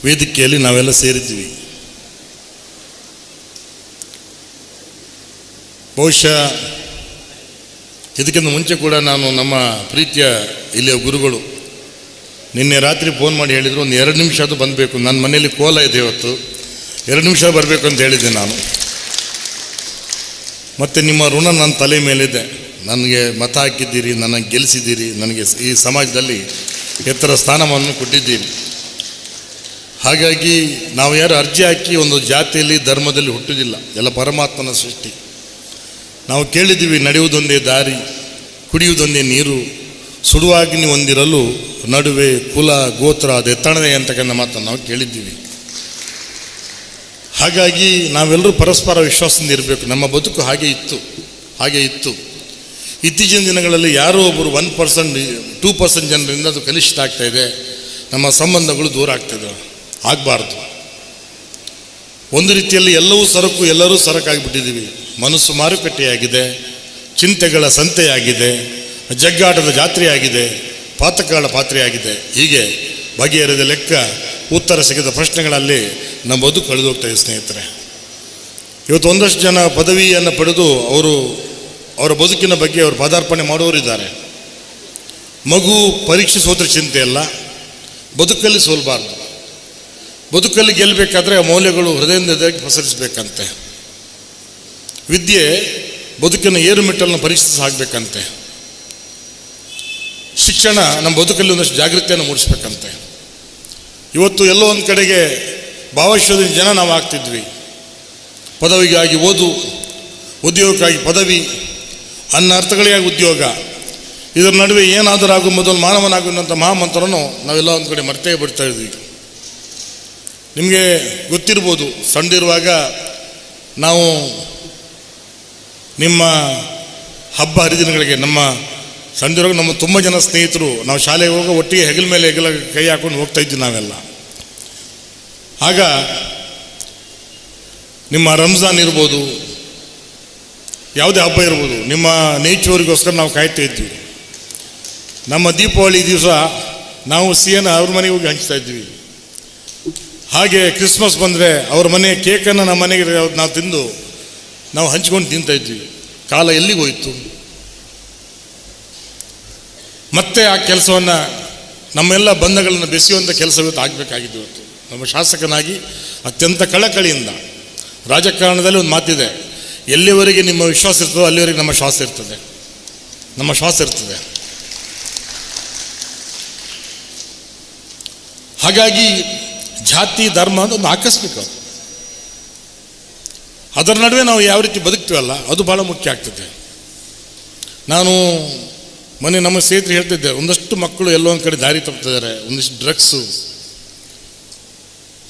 ವೇದಿಕೆಯಲ್ಲಿ ನಾವೆಲ್ಲ ಸೇರಿದ್ವಿ. ಬಹುಶಃ ಇದಕ್ಕಿಂತ ಮುಂಚೆ ಕೂಡ ನಾನು ನಮ್ಮ ಪ್ರೀತಿಯ ಇಲ್ಲಿಯ ಗುರುಗಳು ನಿನ್ನೆ ರಾತ್ರಿ ಫೋನ್ ಮಾಡಿ ಹೇಳಿದರು, ಒಂದು 2 ನಿಮಿಷ ಅದು ಬಂದಬೇಕು, ನನ್ನ ಮನೆಯಲ್ಲಿ ಕೋಲ ಇದೆ ಇವತ್ತು, 2 ನಿಮಿಷ ಬರಬೇಕು ಅಂತ ಹೇಳಿದ್ದೆ ನಾನು. ಮತ್ತು ನಿಮ್ಮ ಋಣ ನನ್ನ ತಲೆ ಮೇಲಿದೆ. ನನಗೆ ಮತ ಹಾಕಿದ್ದೀರಿ, ನನಗೆ ಗೆಲ್ಲಿಸಿದ್ದೀರಿ, ನನಗೆ ಈ ಸಮಾಜದಲ್ಲಿ ಎತ್ತರ ಸ್ಥಾನವನ್ನು ಕೊಟ್ಟಿದ್ದೀರಿ. ಹಾಗಾಗಿ ನಾವು ಯಾರು ಅರ್ಜಿ ಹಾಕಿ ಒಂದು ಜಾತಿಯಲ್ಲಿ ಧರ್ಮದಲ್ಲಿ ಹುಟ್ಟುವುದಿಲ್ಲ, ಎಲ್ಲ ಪರಮಾತ್ಮನ ಸೃಷ್ಟಿ. ನಾವು ಕೇಳಿದ್ದೀವಿ, ನಡೆಯುವುದೊಂದೇ ದಾರಿ, ಕುಡಿಯುವುದೊಂದೇ ನೀರು, ಸುಡುವಾಗ್ನಿ ಹೊಂದಿರಲು ನಡುವೆ ಕುಲ ಗೋತ್ರ ಅದೆತ್ತಣದೆ ಅಂತಕ್ಕಂಥ ಮಾತನ್ನು ನಾವು ಕೇಳಿದ್ದೀವಿ. ಹಾಗಾಗಿ ನಾವೆಲ್ಲರೂ ಪರಸ್ಪರ ವಿಶ್ವಾಸದಿಂದ ಇರಬೇಕು. ನಮ್ಮ ಬದುಕು ಹಾಗೆ ಇತ್ತು. ಇತ್ತೀಚಿನ ದಿನಗಳಲ್ಲಿ ಯಾರೋ ಒಬ್ಬರು 1%, 2% ಜನರಿಂದ ಅದು ಕನಿಷ್ಠ ಆಗ್ತಾ ಇದೆ. ನಮ್ಮ ಸಂಬಂಧಗಳು ದೂರ ಆಗ್ತಾಯಿದೆ. ಆಗಬಾರ್ದು. ಒಂದು ರೀತಿಯಲ್ಲಿ ಎಲ್ಲವೂ ಸರಕು, ಎಲ್ಲರೂ ಸರಕಾಗಿಬಿಟ್ಟಿದ್ದೀವಿ. ಮನಸ್ಸು ಮಾರುಕಟ್ಟೆಯಾಗಿದೆ, ಚಿಂತೆಗಳ ಸಂತೆಯಾಗಿದೆ, ಜಗ್ಗಾಟದ ಜಾತ್ರೆಯಾಗಿದೆ, ಪಾತಕಗಳ ಪಾತ್ರೆಯಾಗಿದೆ. ಹೀಗೆ ಬಗೆಹರಿದ ಲೆಕ್ಕ ಉತ್ತರ ಸಿಗದ ಪ್ರಶ್ನೆಗಳಲ್ಲಿ ನಮ್ಮ ಬದುಕು ಕಳೆದೋಗ್ತಾಯಿದೆ ಸ್ನೇಹಿತರೆ. ಇವತ್ತು ಒಂದಷ್ಟು ಜನ ಪದವಿಯನ್ನು ಪಡೆದು ಅವರ ಬದುಕಿನ ಬಗ್ಗೆ ಅವರು ಪದಾರ್ಪಣೆ ಮಾಡೋರಿದ್ದಾರೆ. ಮಗು ಪರೀಕ್ಷೆ ಸೋತ್ರ ಚಿಂತೆ ಅಲ್ಲ, ಬದುಕಲ್ಲಿ ಸೋಲ್ಬಾರ್ದು. ಬದುಕಲ್ಲಿ ಗೆಲ್ಲಬೇಕಾದ್ರೆ ಆ ಮೌಲ್ಯಗಳು ಹೃದಯದಿಂದ ಪಸರಿಸಬೇಕಂತೆ. ವಿದ್ಯೆ ಬದುಕಿನ ಏರುಮೆಟ್ಟಲನ್ನು ಪರೀಕ್ಷಿಸಿ ಹಾಕಬೇಕಂತೆ. ಶಿಕ್ಷಣ ನಮ್ಮ ಬದುಕಲ್ಲಿ ಒಂದಷ್ಟು ಜಾಗೃತಿಯನ್ನು ಮೂಡಿಸ್ಬೇಕಂತೆ. ಇವತ್ತು ಎಲ್ಲೋ ಒಂದು ಕಡೆಗೆ ಭಾವಶೋಧನೆ ಜನ ನಾವು ಆಗ್ತಿದ್ವಿ. ಪದವಿಗಾಗಿ ಓದು, ಉದ್ಯೋಗಕ್ಕಾಗಿ ಪದವಿ, ಅನ್ನ ಅರ್ಥಗಳಿಗಾಗಿ ಉದ್ಯೋಗ, ಇದರ ನಡುವೆ ಏನಾದರೂ ಆಗು ಮೊದಲು ಮಾನವನಾಗುವಂಥ ಮಹಾಮಂತ್ರವನ್ನು ನಾವೆಲ್ಲ ಒಂದು ಕಡೆ ಮರ್ತೇ ಬಿಡ್ತಾ ಇದ್ವಿ. ನಿಮಗೆ ಗೊತ್ತಿರ್ಬೋದು, ಸಣ್ಣಿರುವಾಗ ನಾವು ನಿಮ್ಮ ಹಬ್ಬ ಹರಿದಿನಗಳಿಗೆ ಸಣ್ಣದಿರುವಾಗ ನಮ್ಮ ತುಂಬ ಜನ ಸ್ನೇಹಿತರು ನಾವು ಶಾಲೆಗೆ ಹೋಗೋ ಒಟ್ಟಿಗೆ ಹೆಗಲ ಮೇಲೆ ಕೈ ಹಾಕೊಂಡು ಹೋಗ್ತಾ ಇದ್ವಿ ನಾವೆಲ್ಲ. ಆಗ ನಿಮ್ಮ ರಂಜಾನ್ ಇರ್ಬೋದು, ಯಾವುದೇ ಹಬ್ಬ ಇರ್ಬೋದು, ನಿಮ್ಮ ನೇಚೂರಿಗೋಸ್ಕರ ನಾವು ಕಾಯ್ತಾ ಇದ್ವಿ. ನಮ್ಮ ದೀಪಾವಳಿ ದಿವಸ ನಾವು ಸಿಹಿಯನ್ನು ಅವ್ರ ಮನೆಗೆ ಹೋಗಿ ಹಂಚ್ತಾ ಇದ್ವಿ. ಹಾಗೆ ಕ್ರಿಸ್ಮಸ್ ಬಂದರೆ ಅವ್ರ ಮನೆ ಕೇಕನ್ನು ನಮ್ಮ ಮನೆಗೆ ನಾವು ತಿಂದು ನಾವು ಹಂಚ್ಕೊಂಡು ತಿಂತಾ ಇದ್ವಿ. ಕಾಲ ಎಲ್ಲಿಗೆ ಹೋಯಿತು? ಮತ್ತೆ ಆ ಕೆಲಸವನ್ನು, ನಮ್ಮೆಲ್ಲ ಬಂಧಗಳನ್ನು ಬೆಸೆಯುವಂಥ ಕೆಲಸ ಇವತ್ತು ಆಗಬೇಕಾಗಿದ್ದು. ಇವತ್ತು ನಮ್ಮ ಶಾಸಕನಾಗಿ ಅತ್ಯಂತ ಕಳಕಳಿಯಿಂದ, ರಾಜಕಾರಣದಲ್ಲಿ ಒಂದು ಮಾತಿದೆ, ಎಲ್ಲಿವರೆಗೆ ನಿಮ್ಮ ವಿಶ್ವಾಸ ಇರ್ತದೋ ಅಲ್ಲಿವರೆಗೆ ನಮ್ಮ ಶ್ವಾಸ ಇರ್ತದೆ. ಹಾಗಾಗಿ ಜಾತಿ ಧರ್ಮ ಅಂತ ಒಂದು ಆಕಸ್ಮಿಕ, ಅದರ ನಡುವೆ ನಾವು ಯಾವ ರೀತಿ ಬದುಕ್ತೀವಲ್ಲ ಅದು ಭಾಳ ಮುಖ್ಯ ಆಗ್ತದೆ. ನಾನು ಮೊನ್ನೆ ನಮ್ಮ ಸ್ನೇಹಿತರು ಹೇಳ್ತಿದ್ದೆ, ಒಂದಷ್ಟು ಮಕ್ಕಳು ಎಲ್ಲೋ ಒಂದು ಕಡೆ ದಾರಿ ತಪ್ಪಿದ್ದಾರೆ, ಒಂದಿಷ್ಟು ಡ್ರಗ್ಸು,